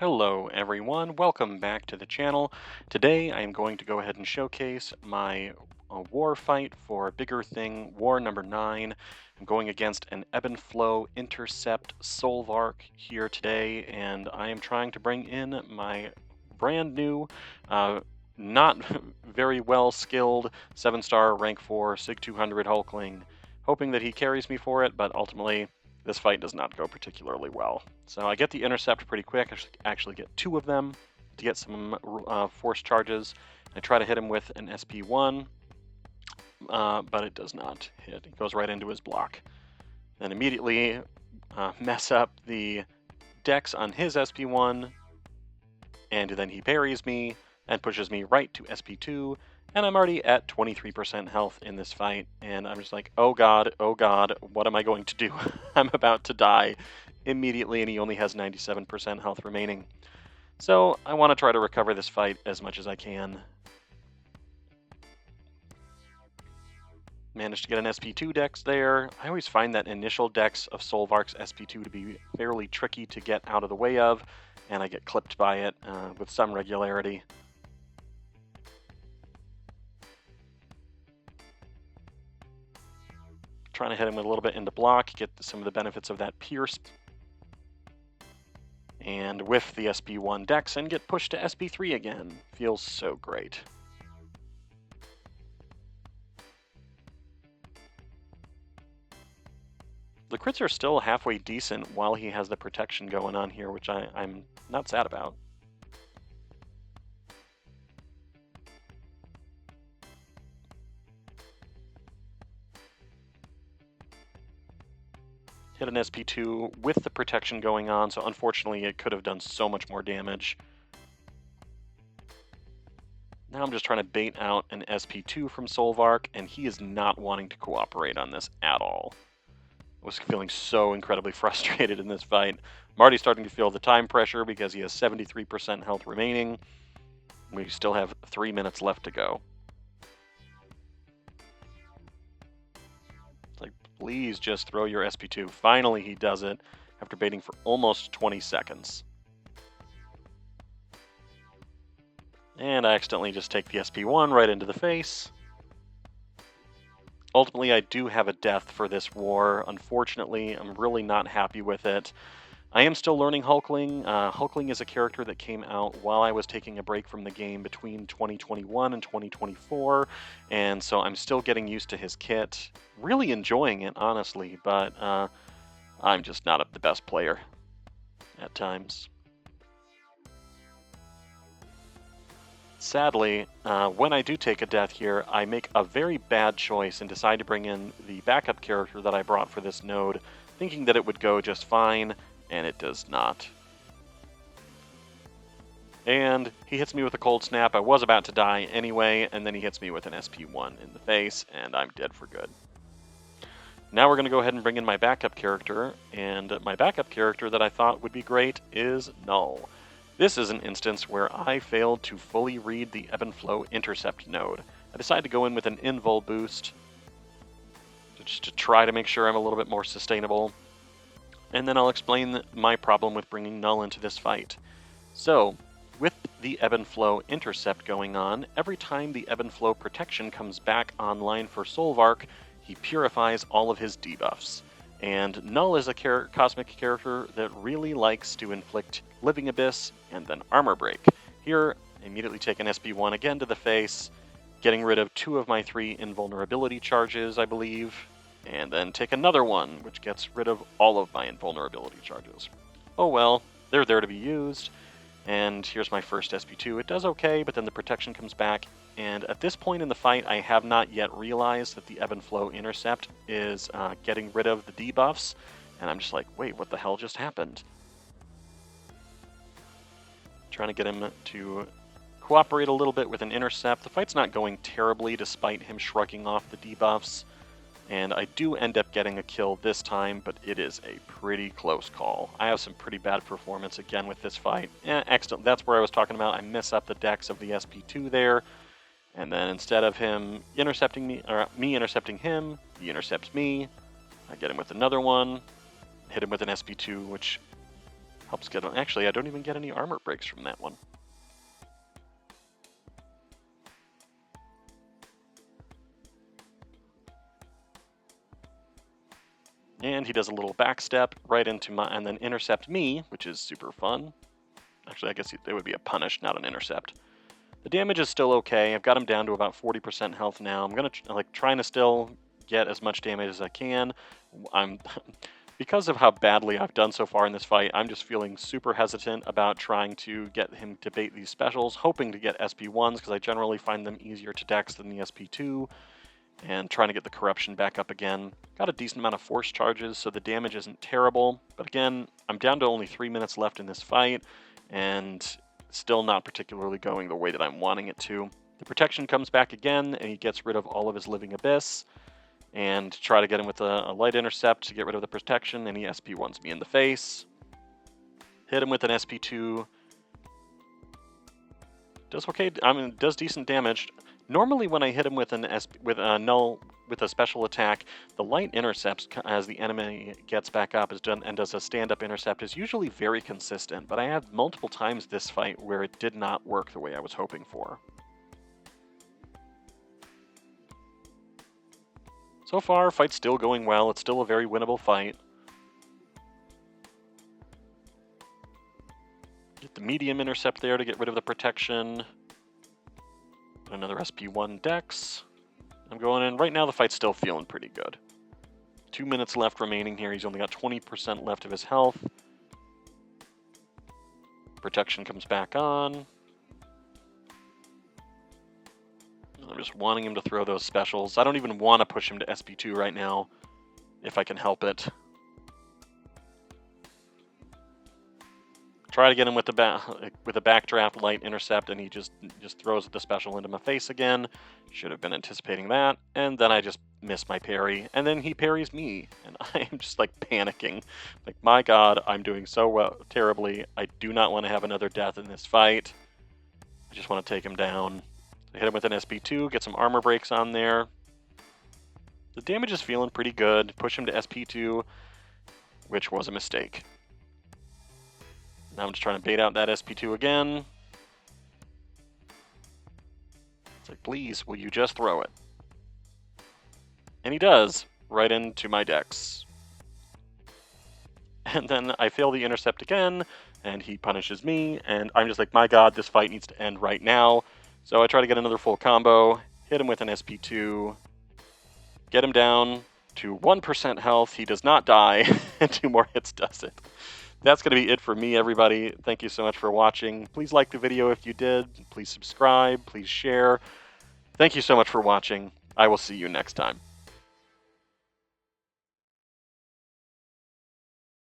Hello everyone, welcome back to the channel. Today I am going to go ahead and showcase my war fight for Bigger Thing War number 9. I'm going against an Ebb and Flow Intercept Solvarch here today, and I am trying to bring in my brand new, not very well skilled 7-star rank 4 Sig 200 Hulkling, hoping that he carries me for it, but ultimately this fight does not go particularly well. So I get the intercept pretty quick. I actually get 2 of them to get some force charges. I try to hit him with an SP1, but it does not hit. It goes right into his block. Then immediately mess up the dex on his SP1, and then he parries me and pushes me right to SP2, and I'm already at 23% health in this fight, and I'm just like, oh god, what am I going to do? I'm about to die immediately, and he only has 97% health remaining. So I want to try to recover this fight as much as I can. Managed to get an SP2 dex there. I always find that initial dex of Solvarch's SP2 to be fairly tricky to get out of the way of, and I get clipped by it with some regularity. Trying to hit him with a little bit into block, get some of the benefits of that pierce, and whiff the SP1 dex and get pushed to SP3 again. Feels so great. The crits are still halfway decent while he has the protection going on here, which I'm not sad about. Hit an SP2 with the protection going on, so unfortunately it could have done so much more damage. Now I'm just trying to bait out an SP2 from Solvarch, and he is not wanting to cooperate on this at all. I was feeling so incredibly frustrated in this fight. I'm already starting to feel the time pressure because he has 73% health remaining. We still have 3 minutes left to go. It's like, please just throw your SP2. Finally he does it after baiting for almost 20 seconds. And I accidentally just take the SP1 right into the face. Ultimately, I do have a death for this war. Unfortunately, I'm really not happy with it. I am still learning Hulkling. Hulkling is a character that came out while I was taking a break from the game between 2021 and 2024, and so I'm still getting used to his kit. Really enjoying it, honestly, but I'm just not the best player at times. Sadly, when I do take a death here, I make a very bad choice and decide to bring in the backup character that I brought for this node, thinking that it would go just fine, and it does not. And he hits me with a cold snap. I was about to die anyway, and then he hits me with an SP1 in the face, and I'm dead for good. Now we're going to go ahead and bring in my backup character, and my backup character that I thought would be great is Null. This is an instance where I failed to fully read the Ebb and Flow Intercept node. I decided to go in with an invul boost, just to try to make sure I'm a little bit more sustainable. And then I'll explain my problem with bringing Null into this fight. So, with the Ebb and Flow Intercept going on, every time the Ebb and Flow protection comes back online for Solvarch, he purifies all of his debuffs. And Null is a cosmic character that really likes to inflict Living Abyss and then Armor Break. Here, I immediately take an SP1 again to the face, getting rid of 2 of my 3 invulnerability charges, I believe, and then take another one, which gets rid of all of my invulnerability charges. Oh well, they're there to be used, and here's my first SP2. It does okay, but then the protection comes back, and at this point in the fight, I have not yet realized that the Ebb and Flow Intercept is getting rid of the debuffs, and I'm just like, wait, what the hell just happened? Trying to get him to cooperate a little bit with an intercept. The fight's not going terribly despite him shrugging off the debuffs, and I do end up getting a kill this time, but it is a pretty close call. I have some pretty bad performance again with this fight. Excellent. That's where I was talking about. I miss up the dex of the SP2 there, and then instead of him intercepting me, or me intercepting him, he intercepts me. I get him with another one, hit him with an SP2, which Helps get... Actually, I don't even get any armor breaks from that one. And he does a little backstep right into my... and then intercept me, which is super fun. Actually, I guess it would be a punish, not an intercept. The damage is still okay. I've got him down to about 40% health now. I'm gonna trying to still get as much damage as I can. I'm because of how badly I've done so far in this fight, I'm just feeling super hesitant about trying to get him to bait these specials, hoping to get SP1s because I generally find them easier to dex than the SP2, and trying to get the corruption back up again. Got a decent amount of force charges, so the damage isn't terrible, but again, I'm down to only 3 minutes left in this fight, and still not particularly going the way that I'm wanting it to. The protection comes back again, and he gets rid of all of his living abyss, and try to get him with a light intercept to get rid of the protection, and he SP1s me in the face. Hit him with an SP2. Does okay. I mean, does decent damage. Normally, when I hit him with with a special attack, the light intercepts as the enemy gets back up and does a stand-up intercept is usually very consistent. But I had multiple times this fight where it did not work the way I was hoping for. So far, fight's still going well. It's still a very winnable fight. Get the medium intercept there to get rid of the protection. Another SP1 dex. I'm going in. Right now, the fight's still feeling pretty good. 2 minutes left remaining here. He's only got 20% left of his health. Protection comes back on. I'm just wanting him to throw those specials. I don't even want to push him to SP2 right now, if I can help it. Try to get him with a backdraft light intercept, and he just throws the special into my face again. Should have been anticipating that, and then I just miss my parry, and then he parries me, and I am just like panicking. Like, my God, I'm doing so terribly. I do not want to have another death in this fight. I just want to take him down. Hit him with an SP2, get some armor breaks on there. The damage is feeling pretty good. Push him to SP2, which was a mistake. Now I'm just trying to bait out that SP2 again. It's like, please, will you just throw it? And he does, right into my dex. And then I fail the intercept again, and he punishes me, and I'm just like, my God, this fight needs to end right now. So I try to get another full combo, hit him with an SP2, get him down to 1% health. He does not die, and 2 more hits does it. That's going to be it for me, everybody. Thank you so much for watching. Please like the video if you did. Please subscribe. Please share. Thank you so much for watching. I will see you next time.